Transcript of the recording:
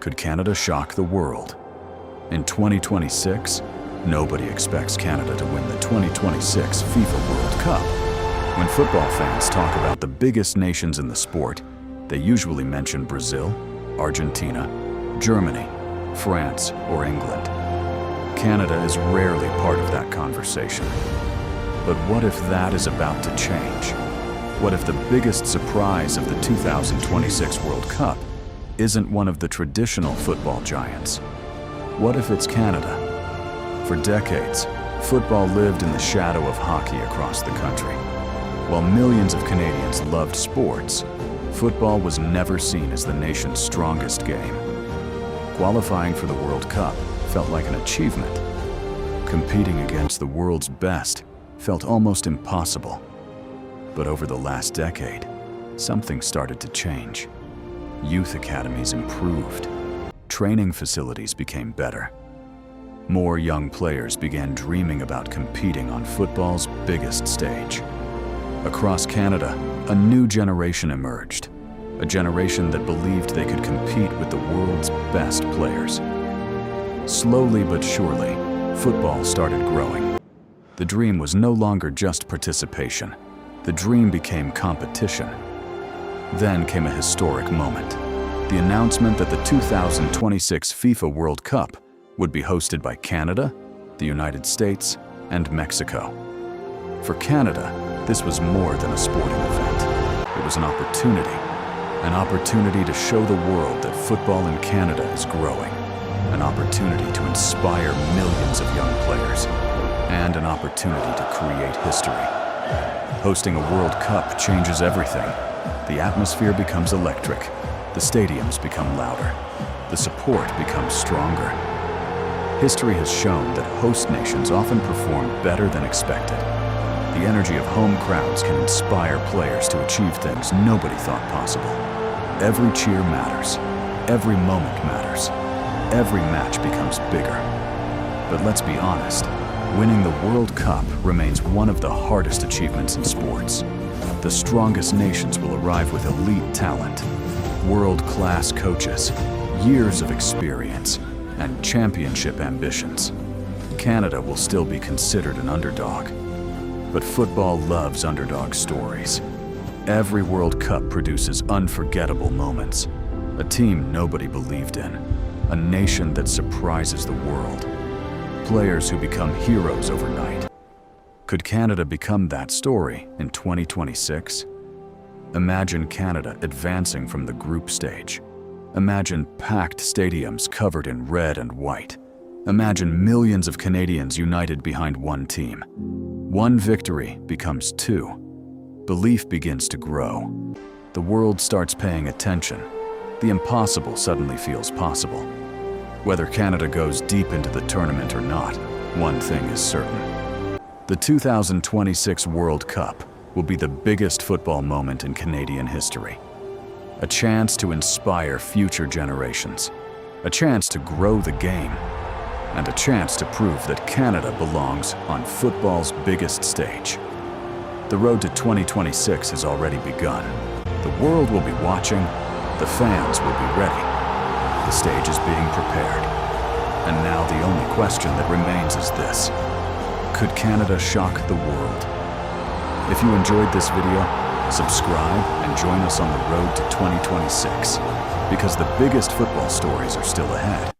Could Canada shock the world? In 2026, nobody expects Canada to win the 2026 FIFA World Cup. When football fans talk about the biggest nations in the sport, they usually mention Brazil, Argentina, Germany, France, or England. Canada is rarely part of that conversation. But what if that is about to change? What if the biggest surprise of the 2026 World Cup isn't one of the traditional football giants? What if it's Canada? For decades, football lived in the shadow of hockey across the country. While millions of Canadians loved sports, football was never seen as the nation's strongest game. Qualifying for the World Cup felt like an achievement. Competing against the world's best felt almost impossible. But over the last decade, something started to change. Youth academies improved. Training facilities became better. More young players began dreaming about competing on football's biggest stage. Across Canada, a new generation emerged. A generation that believed they could compete with the world's best players. Slowly but surely, football started growing. The dream was no longer just participation. The dream became competition. Then came a historic moment. The announcement that the 2026 FIFA World Cup would be hosted by Canada, the United States, and Mexico. For Canada, this was more than a sporting event. It was an opportunity to show the world that football in Canada is growing, an opportunity to inspire millions of young players, and an opportunity to create history. Hosting a World Cup changes everything. The atmosphere becomes electric. The stadiums become louder. The support becomes stronger. History has shown that host nations often perform better than expected. The energy of home crowds can inspire players to achieve things nobody thought possible. Every cheer matters. Every moment matters. Every match becomes bigger. But let's be honest, winning the World Cup remains one of the hardest achievements in sports. The strongest nations will arrive with elite talent, world-class coaches, years of experience, and championship ambitions. Canada will still be considered an underdog. But football loves underdog stories. Every World Cup produces unforgettable moments. A team nobody believed in. A nation that surprises the world. Players who become heroes overnight. Could Canada become that story in 2026? Imagine Canada advancing from the group stage. Imagine packed stadiums covered in red and white. Imagine millions of Canadians united behind one team. One victory becomes two. Belief begins to grow. The world starts paying attention. The impossible suddenly feels possible. Whether Canada goes deep into the tournament or not, one thing is certain. The 2026 World Cup will be the biggest football moment in Canadian history. A chance to inspire future generations. A chance to grow the game. And a chance to prove that Canada belongs on football's biggest stage. The road to 2026 has already begun. The world will be watching, the fans will be ready. The stage is being prepared. And now the only question that remains is this: could Canada shock the world? If you enjoyed this video, subscribe and join us on the road to 2026, because the biggest football stories are still ahead.